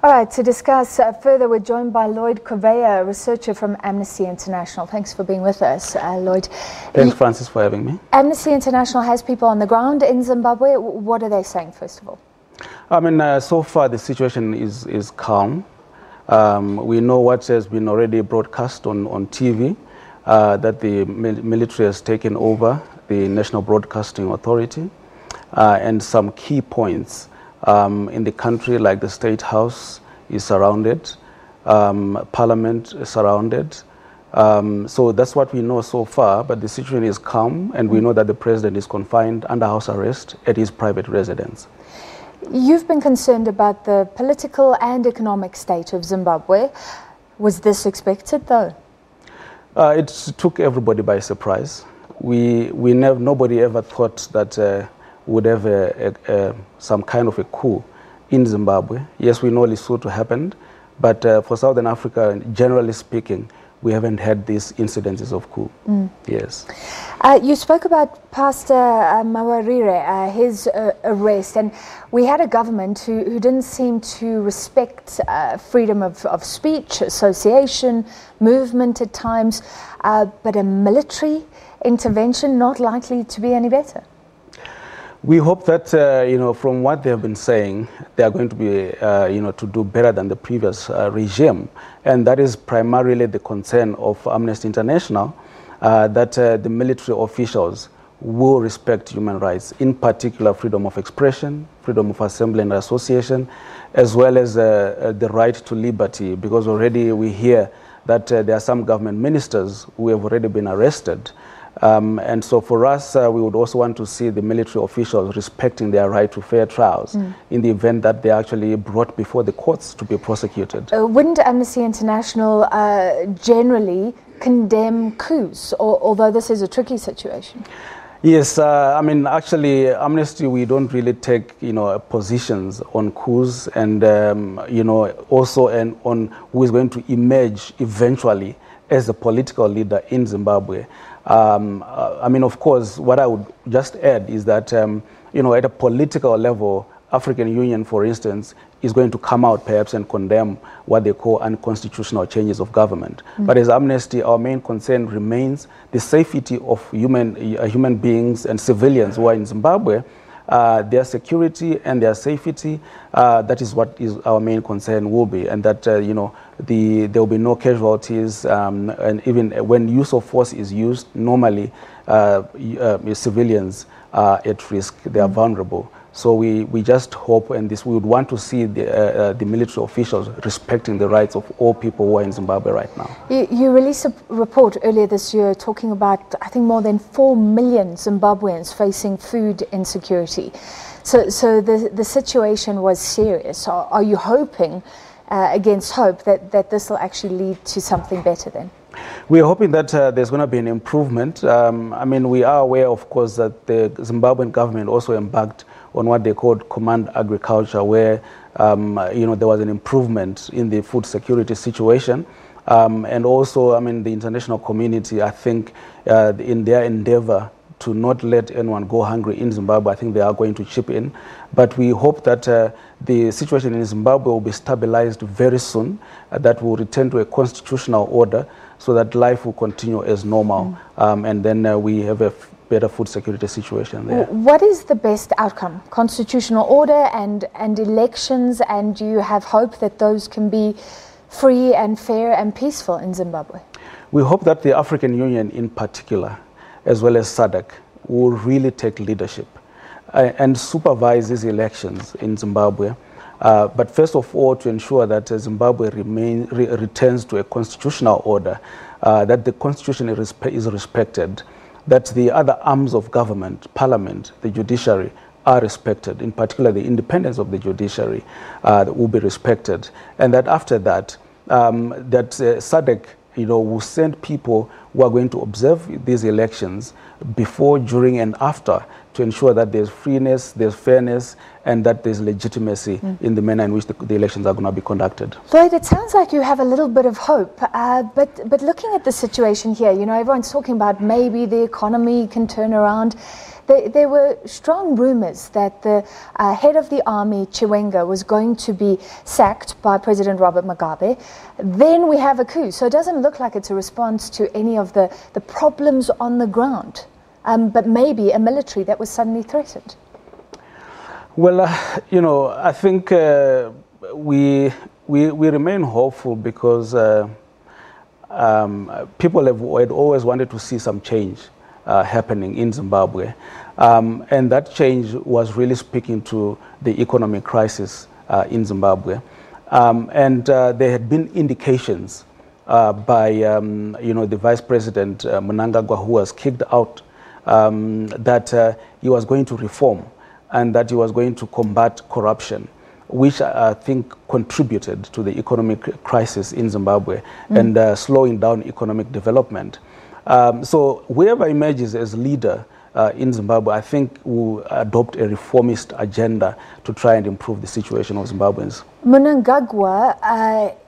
All right, to discuss further, we're joined by Lloyd Corvea, a researcher from Amnesty International. Thanks for being with us, Lloyd. Thanks, Francis, for having me. Amnesty International has people on the ground in Zimbabwe. What are they saying, first of all? I mean, so far the situation is calm. We know what has been already broadcast on TV, that the military has taken over the National Broadcasting Authority, and some key points in the country, like the State House is surrounded, Parliament is surrounded. So that's what we know so far, but the situation is calm, and we know that the president is confined under house arrest at his private residence. You've been concerned about the political and economic state of Zimbabwe. Was this expected, though? It took everybody by surprise. Nobody ever thought that would have some kind of a coup in Zimbabwe. Yes, we know Lesotho happened, but for Southern Africa, generally speaking, we haven't had these incidences of coup. Yes. You spoke about Pastor Mawarire, his arrest, and we had a government who didn't seem to respect freedom of speech, association, movement at times, but a military intervention not likely to be any better. We hope that, from what they have been saying, they are going to be, to do better than the previous regime. And that is primarily the concern of Amnesty International, that the military officials will respect human rights, in particular freedom of expression, freedom of assembly and association, as well as the right to liberty, because already we hear that there are some government ministers who have already been arrested. And so for us, we would also want to see the military officials respecting their right to fair trials in the event that they are actually brought before the courts to be prosecuted. Wouldn't Amnesty International generally condemn coups, although this is a tricky situation? Yes, I mean, actually, Amnesty, we don't really take, positions on coups and, also on who is going to emerge eventually as a political leader in Zimbabwe. I mean, of course, what I would just add is that, at a political level, African Union, for instance, is going to come out perhaps and condemn what they call unconstitutional changes of government. But as Amnesty, our main concern remains the safety of human beings and civilians who are in Zimbabwe, their security and their safety. That is what is our main concern will be, and that there will be no casualties, and even when use of force is used, normally civilians are at risk, they are vulnerable. So we just hope, and we would want to see the military officials respecting the rights of all people who are in Zimbabwe right now. You released a report earlier this year talking about, I think, more than 4 million Zimbabweans facing food insecurity. So the situation was serious. Are you hoping, against hope, that this will actually lead to something better then? We are hoping that there's going to be an improvement. I mean, we are aware, of course, that the Zimbabwean government also embarked on what they called command agriculture, where there was an improvement in the food security situation. And also, I mean, the international community, I think, in their endeavor to not let anyone go hungry in Zimbabwe, I think they are going to chip in. But we hope that the situation in Zimbabwe will be stabilized very soon, that will return to a constitutional order so that life will continue as normal. And then we have a better food security situation there. What is the best outcome? Constitutional order and elections, and do you have hope that those can be free and fair and peaceful in Zimbabwe? We hope that the African Union in particular, as well as SADC, will really take leadership and supervise these elections in Zimbabwe. But first of all, to ensure that Zimbabwe returns to a constitutional order, that the constitution is respected, that the other arms of government, parliament, the judiciary, are respected, in particular the independence of the judiciary will be respected, and that after that, that SADC will send people who are going to observe these elections before, during, and after, to ensure that there's freeness, there's fairness, and that there's legitimacy in the manner in which the elections are going to be conducted. Lloyd, it sounds like you have a little bit of hope, but looking at the situation here, everyone's talking about maybe the economy can turn around. there were strong rumors that the head of the army, Chiwenga, was going to be sacked by President Robert Mugabe. Then we have a coup. So it doesn't look like it's a response to any of the problems on the ground, but maybe a military that was suddenly threatened. Well, I think we remain hopeful because people had always wanted to see some change happening in Zimbabwe. And that change was really speaking to the economic crisis in Zimbabwe. And there had been indications by the Vice President Mnangagwa, who was kicked out, that he was going to reform and that he was going to combat corruption, which I think contributed to the economic crisis in Zimbabwe and slowing down economic development. So whoever emerges as leader in Zimbabwe, I think will adopt a reformist agenda to try and improve the situation of Zimbabweans. Mnangagwa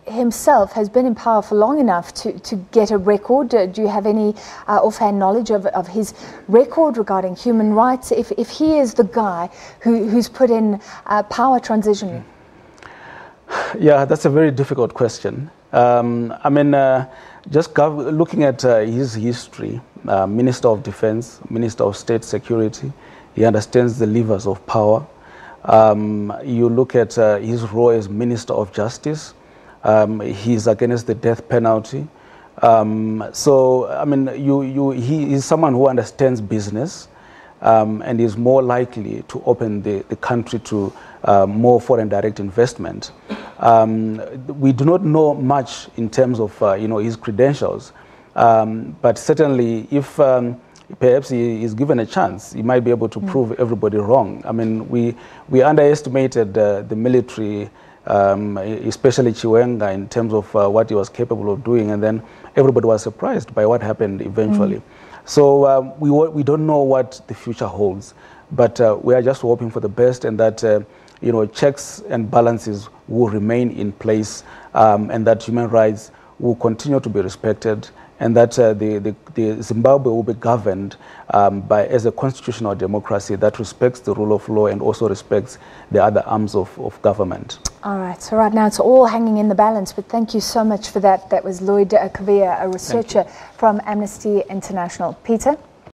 himself has been in power for long enough to get a record. Do you have any offhand knowledge of his record regarding human rights, if he is the guy who's put in power transition? Yeah, that's a very difficult question. Just looking at his history, Minister of Defense, Minister of State Security, he understands the levers of power. You look at his role as Minister of Justice, he's against the death penalty. He is someone who understands business and is more likely to open the country to more foreign direct investment. We do not know much in terms of his credentials, but certainly if perhaps he is given a chance, he might be able to prove everybody wrong. We underestimated the military, especially Chiwenga, in terms of what he was capable of doing, and then everybody was surprised by what happened eventually. So we don't know what the future holds, but we are just hoping for the best, and that checks and balances will remain in place, and that human rights will continue to be respected, and that the Zimbabwe will be governed as a constitutional democracy that respects the rule of law and also respects the other arms of government. All right, so right now it's all hanging in the balance, but thank you so much for that. That was Lloyd Kavia, a researcher from Amnesty International. Peter?